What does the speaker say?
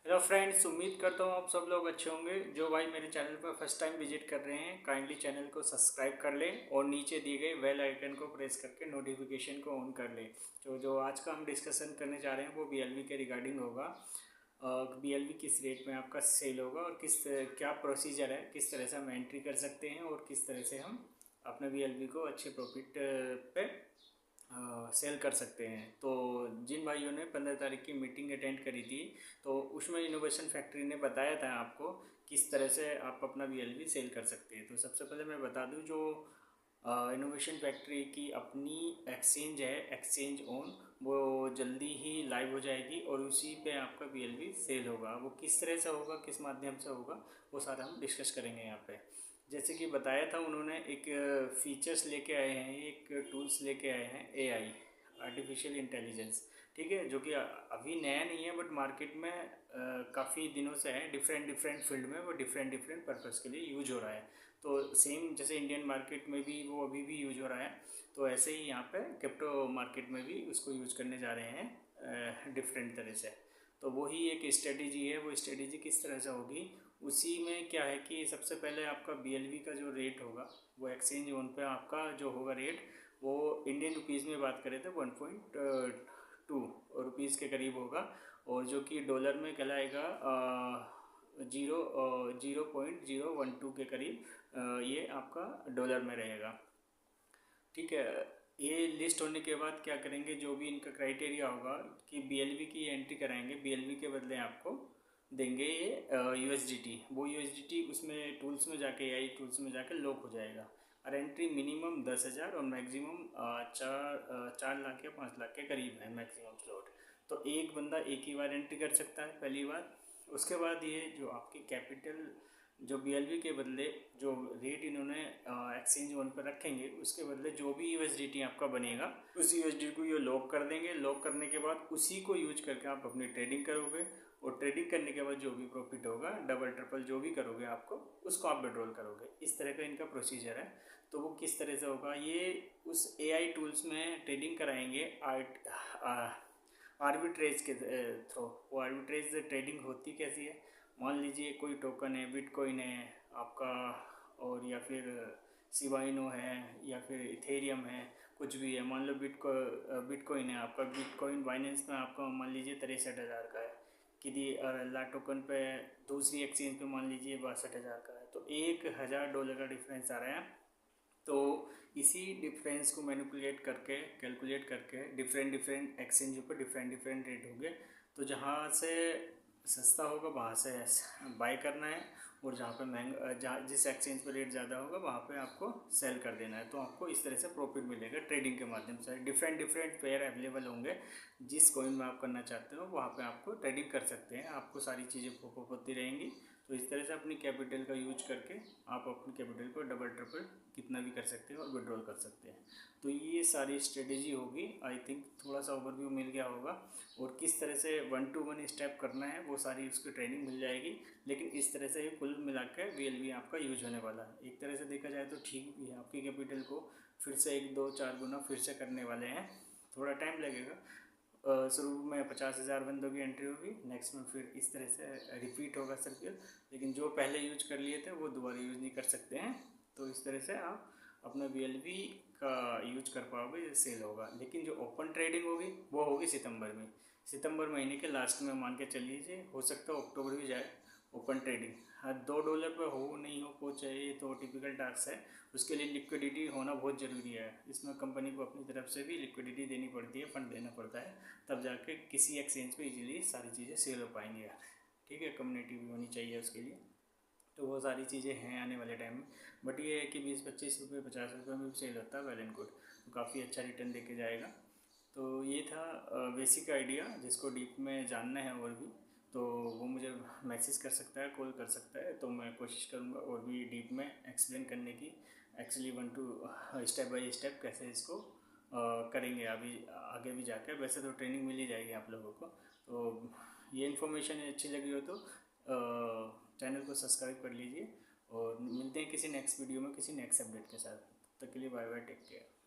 Hello friends, उम्मीद करता हूँ आप सब लोग अच्छे होंगे। जो भाई मेरे चैनल पर फर्स्ट टाइम विजिट कर रहे हैं, काइंडली चैनल को सब्सक्राइब कर लें और नीचे दिए गए बेल आइकन को प्रेस करके नोटिफिकेशन को ऑन कर लें। तो जो आज का हम डिस्कशन करने जा रहे हैं वो बीएलवी के रिगार्डिंग होगा। बीएलवी किस रेट में आपका सेल होगा और क्या प्रोसीजर है, किस तरह से हम एंट्री कर सकते हैं और किस तरह से हम अपने बीएलवी को अच्छे प्रॉफिट पे सेल कर सकते हैं। तो जिन भाइयों ने 15 तारीख की मीटिंग अटेंड करी थी, तो उसमें इनोवेशन फैक्ट्री ने बताया था आपको किस तरह से आप अपना बीएलवी सेल कर सकते हैं। तो सबसे पहले मैं बता दूं, जो इनोवेशन फैक्ट्री की अपनी एक्सचेंज है, एक्सचेंज ऑन, वो जल्दी ही लाइव हो जाएगी और उसी पे आपका बीएलवी सेल होगा। वो किस तरह से होगा, किस माध्यम से होगा, वो सारा हम डिस्कस करेंगे यहाँ पे। जैसे कि बताया था उन्होंने, एक फीचर्स लेके आए हैं, एक टूल्स लेके आए हैं, एआई, आर्टिफिशियल इंटेलिजेंस। ठीक है, जो कि अभी नया नहीं है बट मार्केट में काफ़ी दिनों से है। डिफरेंट डिफरेंट फील्ड में वो डिफरेंट डिफरेंट पर्पज़ के लिए यूज हो रहा है। तो सेम जैसे इंडियन मार्केट में भी वो अभी भी यूज हो रहा है, तो ऐसे ही यहाँ पे क्रिप्टो मार्केट में भी उसको यूज करने जा रहे हैं डिफरेंट तरह से। तो वही एक स्ट्रेटेजी है। वो स्ट्रेटेजी किस तरह से होगी, उसी में क्या है कि सबसे पहले आपका बीएलवी का जो रेट होगा, वो एक्सचेंज ऑन पे आपका जो होगा रेट, वो इंडियन रुपीज़ में बात करें तो 1.2 रुपीज़ के करीब होगा। और जो कि डॉलर में कहलाएगा 0.012 के करीब ये आपका डॉलर में रहेगा। ठीक है, ये लिस्ट होने के बाद क्या करेंगे, जो भी इनका क्राइटेरिया होगा कि बीएलवी की एंट्री कराएंगे, बीएलवी के बदले आपको देंगे ये यूएसडीटी। वो यूएसडीटी उसमें टूल्स में जाके, एआई टूल्स में जाके लॉक हो जाएगा। और एंट्री मिनिमम 10,000 और मैक्सिमम 4 लाख या 5 लाख के करीब है मैक्सिमम स्लॉट। तो एक बंदा एक ही बार एंट्री कर सकता है, पहली बार। उसके बाद ये जो आपकी कैपिटल, जो बीएलवी के बदले जो रेट इन्होंने एक्सचेंज ऑन पर रखेंगे, उसके बदले जो भी यूएसडीटी आपका बनेगा, उस यूएसडीटी को ये लॉक कर देंगे। लॉक करने के बाद उसी को यूज करके आप अपनी ट्रेडिंग करोगे और ट्रेडिंग करने के बाद जो भी प्रॉफिट होगा, डबल ट्रिपल जो भी करोगे आपको, उसको आप विड्रॉल करोगे। इस तरह का इनका प्रोसीजर है। तो वो किस तरह से होगा, ये उस एआई टूल्स में ट्रेडिंग कराएंगे आर्बिट्रेज के थ्रू। वो आर्बिट्रेज ट्रेडिंग होती कैसी है, मान लीजिए कोई टोकन है, बिटकॉइन है आपका, और या फिर शिबाइनो है, या फिर इथेरियम है, कुछ भी है। मान लो बिटकॉइन है आपका, बिटकॉइन बाइनेंस में आपका मान लीजिए 63,000 का है, किसी ला टोकन पे दूसरी एक्सचेंज पे मान लीजिए 62,000 का है। तो $1,000 का डिफरेंस आ रहा है। तो इसी डिफरेंस को मैनिपुलेट करके, कैलकुलेट करके, डिफरेंट डिफरेंट एक्सचेंजों पर डिफरेंट डिफरेंट रेट होंगे। तो जहाँ से सस्ता होगा वहाँ से बाय करना है, और जहाँ पे महंगा, जहाँ जिस एक्सचेंज पर रेट ज़्यादा होगा वहाँ पे आपको सेल कर देना है। तो आपको इस तरह से प्रॉफिट मिलेगा ट्रेडिंग के माध्यम से। डिफरेंट डिफरेंट पेयर अवेलेबल होंगे, जिस कॉइन में आप करना चाहते हो वहाँ पे आपको ट्रेडिंग कर सकते हैं। आपको सारी चीज़ें पॉपअप होती रहेंगी। तो इस तरह से अपनी कैपिटल का यूज करके आप अपनी कैपिटल को डबल ट्रिपल कितना भी कर सकते हैं और विड्रॉल कर सकते हैं। तो ये सारी स्ट्रेटेजी होगी। आई थिंक थोड़ा सा ओवरव्यू मिल गया होगा, और किस तरह से 1 to 1 स्टेप करना है वो सारी उसकी ट्रेनिंग मिल जाएगी। लेकिन इस तरह से ये कुल मिलाकर बीएलवी आपका यूज होने वाला है। एक तरह से देखा जाए तो ठीक भी है, आपकी कैपिटल को फिर से 1, 2, 4 गुना फिर से करने वाले हैं। थोड़ा टाइम लगेगा। शुरू में 50,000 बंदों की एंट्री होगी, नेक्स्ट में फिर इस तरह से रिपीट होगा सर्किल। लेकिन जो पहले यूज कर लिए थे वो दोबारा यूज नहीं कर सकते हैं। तो इस तरह से आप अपना बीएलवी का यूज कर पाओगे, सेल होगा। लेकिन जो ओपन ट्रेडिंग होगी वो होगी सितंबर में, सितंबर महीने के लास्ट में मान के चलिए। हो सकता है अक्टूबर भी जाए ओपन ट्रेडिंग। हाँ, $2 पे हो नहीं हो पहुँच चाहिए, तो टिपिकल टास्क है। उसके लिए लिक्विडिटी होना बहुत ज़रूरी है। इसमें कंपनी को अपनी तरफ से भी लिक्विडिटी देनी पड़ती है, फंड देना पड़ता है, तब जाके किसी एक्सचेंज पे इजीली सारी चीज़ें सेल हो पाएंगी यार। ठीक है, कम्युनिटी भी होनी चाहिए उसके लिए। तो वो सारी चीज़ें हैं आने वाले टाइम में। बट ये है कि 20-25 रुपये, 50 रुपये में भी सेल होता है, वेल एंड गुड। तो काफ़ी अच्छा रिटर्न देके जाएगा। तो ये था बेसिक आइडिया। जिसको डीप में जानना है और भी, तो वो मुझे मैसेज कर सकता है, कॉल कर सकता है। तो मैं कोशिश करूँगा और भी डीप में एक्सप्लेन करने की। Actually 1 to step by step कैसे इसको करेंगे अभी आगे भी जाकर। वैसे तो ट्रेनिंग मिल ही जाएगी आप लोगों को। तो ये इन्फॉर्मेशन अच्छी लगी हो तो चैनल को सब्सक्राइब कर लीजिए, और मिलते हैं किसी नेक्स्ट वीडियो में किसी नेक्स्ट अपडेट के साथ। तब तक के लिए बाय बाय, टेक केयर।